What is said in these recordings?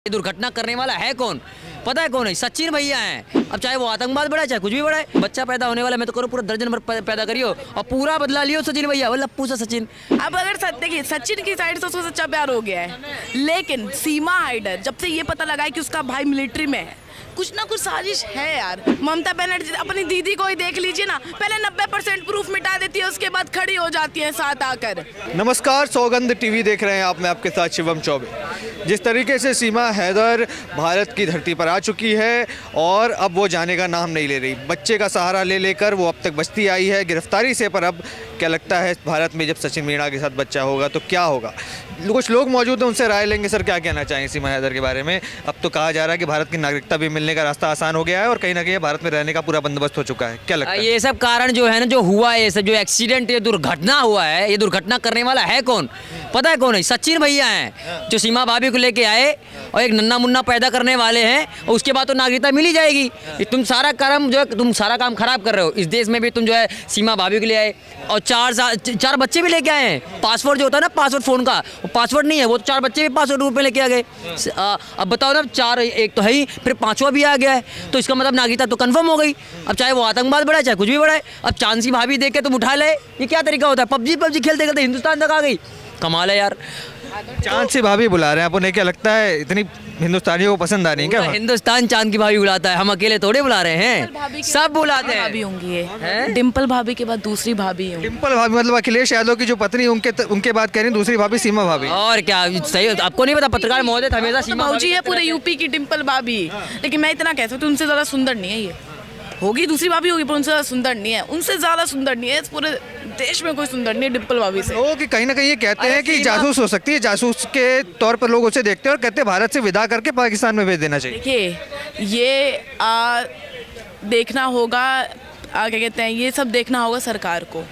ये दुर्घटना करने वाला है कौन? पता है कौन है? सचिन भैया हैं। अब चाहे वो आतंकवाद बढ़ाए चाहे कुछ भी बढ़ाए, बच्चा पैदा होने वाला मैं तो करो पूरा दर्जन भर पैदा करियो और पूरा बदला लियो सचिन भैया, वो लप्पू सा सचिन। अब अगर देखिए सचिन की साइड से उसको सच्चा प्यार हो गया है, लेकिन सीमा हाइडर जब से ये पता लगा है कि उसका भाई मिलिट्री में है, कुछ ना कुछ साजिश है यार। ममता बनर्जी अपनी दीदी को ही देख लीजिए ना, पहले 90% प्रूफ मिटा देती है, उसके बाद खड़ी हो जाती है साथ आकर। नमस्कार, सौगंध टीवी देख रहे हैं आप, मैं आपके साथ शिवम चौबे। जिस तरीके से सीमा हैदर भारत की धरती पर आ चुकी है और अब वो जाने का नाम नहीं ले रही, बच्चे का सहारा ले लेकर वो अब तक बचती आई है गिरफ्तारी से। पर अब क्या लगता है भारत में जब सचिन मीणा के साथ बच्चा होगा तो क्या होगा? कुछ लोग मौजूद हैं, उनसे राय लेंगे। सर, क्या कहना चाहेंगे सीमा हैदर के बारे में? अब तो कहा जा रहा है कि भारत की नागरिकता भी मिलने का रास्ता आसान हो गया है और कहीं ना कहीं भारत में रहने का पूरा बंदोबस्त हो चुका है। क्या लगता है? ये सब कारण जो है ना, जो हुआ है, ये सब जो एक्सीडेंट, ये दुर्घटना हुआ है, ये दुर्घटना करने वाला है कौन? पता है कौन है? सचिन भैया हैं, जो सीमा भाभी को लेके आए और एक नन्ना मुन्ना पैदा करने वाले हैं और उसके बाद तो नागरिकता मिल ही जाएगी। तुम सारा कर्म जो है, तुम सारा काम खराब कर रहे हो। इस देश में भी तुम जो है सीमा भाभी के लिए आए और चार बच्चे भी लेके आए हैं। पासवर्ड जो होता है ना, पासवर्ड फ़ोन का, वो पासवर्ड नहीं है, वो तो 4 बच्चे भी पासवर्ड रूप में लेके आ गए। अब बताओ ना, 4 एक तो है ही, फिर 5वां भी आ गया है, तो इसका मतलब नागरिकता तो कंफर्म हो गई। अब चाहे वो आतंकवाद बढ़ाए चाहे कुछ भी बढ़ाए, अब चांसी भाभी देख के तुम उठा ले, ये क्या तरीका होता है? पबजी खेलते खेलते हिंदुस्तान तक आ गई, कमाल है यार। चांद से भाभी बुला रहे हैं आप, उन्हें क्या लगता है इतनी हिंदुस्तानियों को पसंद आ रही है क्या? हिंदुस्तान चांद की भाभी बुलाता है, हम अकेले थोड़े बुला रहे हैं, सब बुलाते हैं। भाभी होंगी ये, डिम्पल भाभी के बाद दूसरी भाभी होंगी। डिम्पल भाभी मतलब अखिलेश यादव की जो पत्नी, उनके बाद कह रही दूसरी भाभी सीमा भाभी। और क्या सही, आपको नहीं पता? पत्रकार महोदय हमेशा सीमा भाजी है पूरे यूपी की डिम्पल भाभी, लेकिन मैं इतना कह सकती हूँ उनसे ज़्यादा सुंदर नहीं है ये। होगी दूसरी भाभी होगी पर उनसे ज़्यादा सुंदर नहीं है, उनसे ज़्यादा सुंदर नहीं है। इस पूरे देश में कोई सुंदर नहीं है डिम्पल भाभी से। लोग कहीं ना कहीं ये कहते हैं कि जासूस हो सकती है, जासूस के तौर पर लोग उसे देखते हैं और कहते हैं भारत से विदा करके पाकिस्तान में भेज देना चाहिए। देखिए ये देखना होगा, क्या कहते हैं, ये सब देखना होगा सरकार को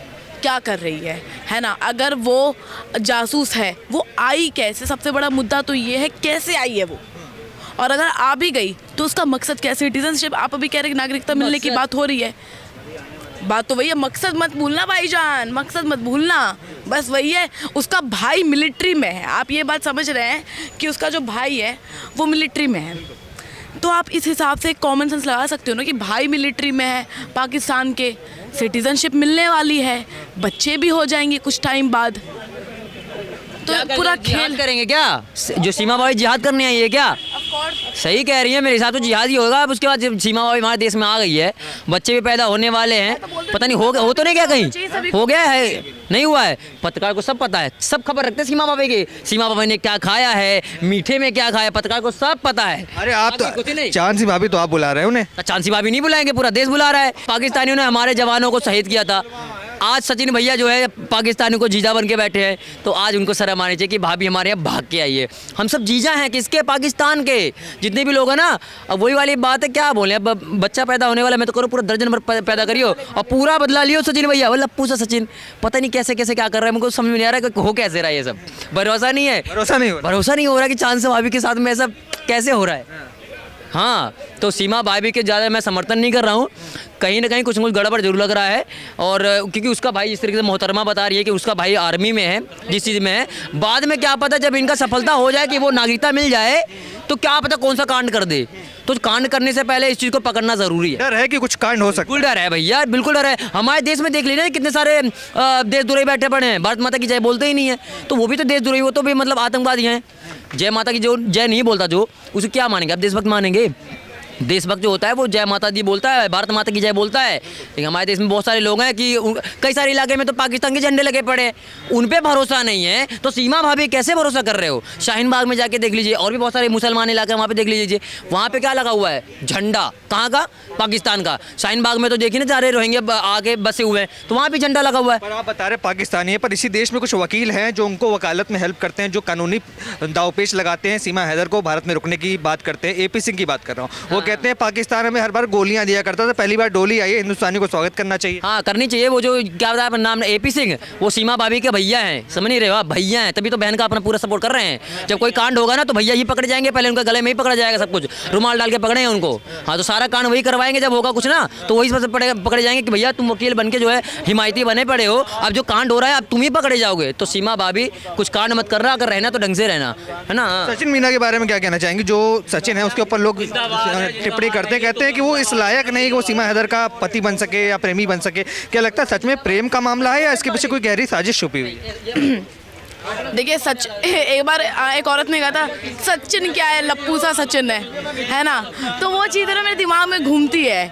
क्या कर रही है ना। अगर वो जासूस है, वो आई कैसे? सबसे बड़ा मुद्दा तो ये है कैसे आई है वो, और अगर आ भी गई तो उसका मकसद क्या? सिटीजनशिप, आप अभी कह रहे हैं नागरिकता मिलने की बात हो रही है, बात तो वही है। मकसद मत भूलना भाईजान, मकसद मत भूलना, बस वही है। उसका भाई मिलिट्री में है, आप ये बात समझ रहे हैं कि उसका जो भाई है वो मिलिट्री में है, तो आप इस हिसाब से कॉमन सेंस लगा सकते हो ना कि भाई मिलिट्री में है पाकिस्तान के, सिटीजनशिप मिलने वाली है, बच्चे भी हो जाएंगे कुछ टाइम बाद, तो पूरा खेल करेंगे क्या? जो सीमा भाभी जिहाद करने आई है क्या? सही कह रही है, मेरे साथ तो जिहाद ही होगा। अब उसके बाद जब सीमा भाभी हमारे देश में आ गई है, बच्चे भी पैदा होने वाले हैं, पता नहीं हो तो नहीं क्या, कहीं हो गया है, नहीं हुआ है? पत्रकार को सब पता है, सब खबर रखते हैं सीमा भाभी की। सीमा भाभी ने क्या खाया है, मीठे में क्या खाया, पत्रकार को सब पता है। अरे आप तो चांद सी भाभी तो आप बुला रहे हैं उन्हें? चांद सी भाभी नहीं बुलाएंगे, पूरा देश बुला रहा है। पाकिस्तानियों ने हमारे जवानों को शहीद किया था, आज सचिन भैया जो है पाकिस्तानियों को जीजा बन के बैठे हैं, तो आज उनको शर्म आनी चाहिए कि भाभी हमारे यहाँ भाग के आई है। हम सब जीजा हैं किसके? पाकिस्तान के। जितने भी लोग हैं ना, अब वही वाली बात है, क्या बोले, अब बच्चा पैदा होने वाला मैं तो करो पूरा दर्जन भर पैदा करियो और पूरा बदला लियो सचिन भैया, वो लप्पू सा सचिन। पता नहीं कैसे कैसे क्या कर रहा है, मुझको समझ में नहीं आ रहा है कि हो कैसे रहा है ये सब। भरोसा नहीं है, भरोसा नहीं हो रहा कि चांद से भाभी के साथ में सब कैसे हो रहा है। हाँ, तो सीमा भाभी के ज़्यादा मैं समर्थन नहीं कर रहा हूँ, कहीं ना कहीं कुछ गड़बड़ जरूर लग रहा है। और क्योंकि उसका भाई इस तरीके से मोहतरमा बता रही है कि उसका भाई आर्मी में है, जिस चीज़ में है, बाद में क्या पता जब इनका सफलता हो जाए कि वो नागरिकता मिल जाए तो क्या पता कौन सा कांड कर दे। तो कांड करने से पहले इस चीज़ को पकड़ना ज़रूरी है। डर है कि कुछ कांड हो सकता है? बिल्कुल डर है भैया, बिल्कुल डर है। हमारे देश में देख लीजिए कितने सारे देशद्रोही बैठे पड़े हैं, भारत माता की जय बोलते ही नहीं है, तो वो भी तो देशद्रोही, वो तो भी मतलब आतंकवादी हैं। जय माता की जो जय नहीं बोलता जो, उसे क्या मानेंगे आप? देशभक्त मानेंगे? देशभक्त जो होता है वो जय माता दी बोलता है, भारत माता की जय बोलता है। लेकिन हमारे देश में बहुत सारे लोग हैं कि कई सारे इलाके में तो पाकिस्तान के झंडे लगे पड़े, उन पे भरोसा नहीं है, तो सीमा भाभी कैसे भरोसा कर रहे हो? शाहीन बाग में जाके देख लीजिए, और भी बहुत सारे मुसलमान इलाके वहाँ पे देख लीजिए, वहाँ पे क्या लगा हुआ है? झंडा। कहाँ का? पाकिस्तान का। शाहीन बाग में तो देखिए ना, सारे रोहिंग्या आके बसे हुए हैं, तो वहाँ भी झंडा लगा हुआ है। पर आप बता रहे पाकिस्तानी है, पर इसी देश में कुछ वकील हैं जो उनको वकालत में हेल्प करते हैं, जो कानूनी दावपेच लगाते हैं सीमा हैदर को भारत में रुकने की बात करते हैं। AP सिंह की बात कर रहा हूँ, वो कहते हैं पाकिस्तान हमें हर बार गोलियां दिया करता था, पहली बार डोली आई है, हिंदुस्तानी को स्वागत करना चाहिए। हाँ करनी चाहिए। वो जो क्या बताया अपना नाम AP सिंह, वो सीमा भाभी के भैया हैं, समझ नहीं रहे हो आप, भैया हैं, तभी तो बहन का अपना पूरा सपोर्ट कर रहे हैं। जब कोई कांड होगा ना तो भैया ही पकड़े जाएंगे, पहले उनके गले में ही पकड़ा जाएगा सब कुछ, रुमाल डाल के पकड़े हैं उनको। हाँ तो सारा कांड वही करवाएंगे, जब होगा कुछ ना तो वही सबसे पकड़े जाएंगे कि भैया तुम वकील बन के जो है हिमायती बने पड़े हो, अब जो कांड हो रहा है अब तुम ही पकड़े जाओगे। तो सीमा भाभी कुछ कांड मत करना, अगर रहना तो ढंग से रहना, है ना। सचिन मीना के बारे में क्या कहना चाहेंगे? जो सचिन है उसके ऊपर लोग टिप्पणी करते हैं, कहते हैं कि वो इस लायक नहीं कि वो सीमा हैदर का पति बन सके या प्रेमी बन सके। क्या लगता है सच में प्रेम का मामला है या इसके पीछे कोई गहरी साजिश छुपी हुई है? देखिए सच, एक बार एक औरत ने कहा था सचिन क्या है, लप्पू सा सचिन है ना, तो वो चीज़ ना मेरे दिमाग में घूमती है।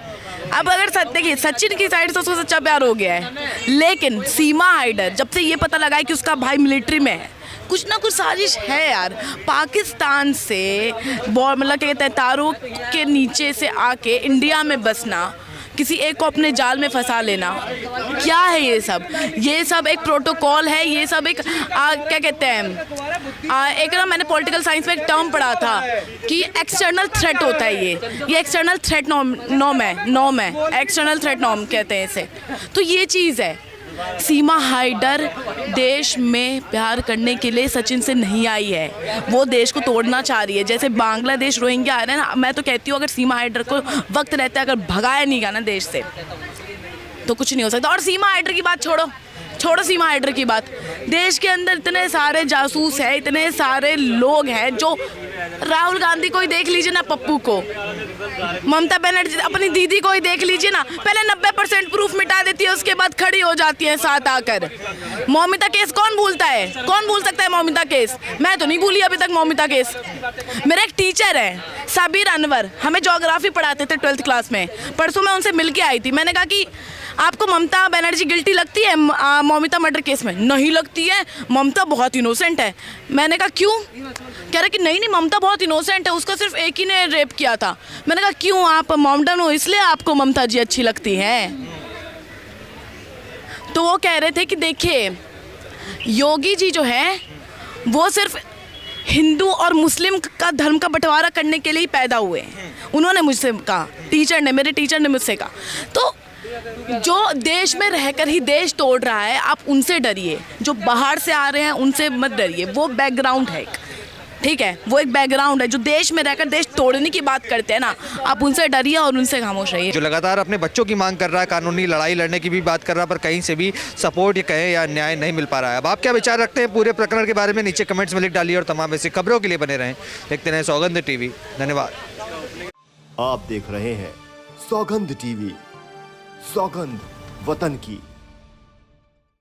अब अगर देखिए सचिन की साइड से उसको सच्चा प्यार हो गया है, लेकिन सीमा हाइडर जब से ये पता लगा है कि उसका भाई मिलिट्री में है, कुछ ना कुछ साजिश है यार। पाकिस्तान से मतलब क्या कहते हैं तारों के नीचे से आके इंडिया में बसना, किसी एक को अपने जाल में फंसा लेना, क्या है ये सब? ये सब एक प्रोटोकॉल है, ये सब एक क्या कहते हैं एक ना मैंने पॉलिटिकल साइंस में एक टर्म पढ़ा था कि एक्सटर्नल थ्रेट होता है ये एक्सटर्नल थ्रेट नॉर्म है, एक्सटर्नल थ्रेट नॉर्म कहते हैं इसे। तो ये चीज़ है, सीमा हाइडर देश में प्यार करने के लिए सचिन से नहीं आई है, वो देश को तोड़ना चाह रही है। जैसे बांग्लादेश रोहिंग्या आ रहे हैं ना, मैं तो कहती हूँ अगर सीमा हाइडर को वक्त रहता है अगर भगाया नहीं गया ना देश से तो कुछ नहीं हो सकता। और सीमा हाइडर की बात छोड़ो सीमा हाइडर की बात, देश के अंदर इतने सारे जासूस हैं, इतने सारे लोग हैं जो राहुल गांधी को ही देख लीजिए ना, पप्पू को, ममता बनर्जी अपनी दीदी को ही देख लीजिए ना, पहले 90% प्रूफ मिटा देती है, उसके बाद खड़ी हो जाती है साथ आकर। मौमिता केस कौन भूलता है? कौन भूल सकता है मौमिता केस? मैं तो नहीं भूली अभी तक मौमिता केस। मेरा एक टीचर है साबिर अनवर, हमें ज्योग्राफी पढ़ाते थे 12th क्लास में, परसों मैं उनसे मिल के आई थी। मैंने कहा कि आपको ममता बनर्जी गिल्टी लगती है मौमिता मर्डर केस में? नहीं लगती है, ममता बहुत इनोसेंट है। मैंने कहा क्यों? कह रहा कि नहीं ममता बहुत इनोसेंट है, उसका सिर्फ एक ही ने रेप किया था। मैंने कहा क्यों, आप मॉमडन हो इसलिए आपको ममता जी अच्छी लगती है? तो वो कह रहे थे कि देखिए योगी जी जो है वो सिर्फ हिंदू और मुस्लिम का धर्म का बंटवारा करने के लिए ही पैदा हुए हैं। उन्होंने मुझसे कहा, मेरे टीचर ने मुझसे कहा। तो जो देश में रहकर ही देश तोड़ रहा है आप उनसे डरिए, जो बाहर से आ रहे हैं उनसे मत डरिए, वो बैकग्राउंड है, ठीक है, वो एक बैकग्राउंड है। जो देश में रहकर देश तोड़ने की बात करते हैं ना, आप उनसे डरिए और उनसे खामोश रहिए। जो लगातार अपने बच्चों की मांग कर रहा है, कानूनी लड़ाई लड़ने की भी बात कर रहा है, पर कहीं से भी सपोर्ट या कहें या न्याय नहीं मिल पा रहा है। अब आप क्या विचार रखते हैं पूरे प्रकरण के बारे में? नीचे कमेंट्स में लिख डालिए और तमाम ऐसी खबरों के लिए बने रहें। देखते रहें सौगंध टीवी। धन्यवाद। आप देख रहे हैं सौगंध टीवी, सौगंध वतन की।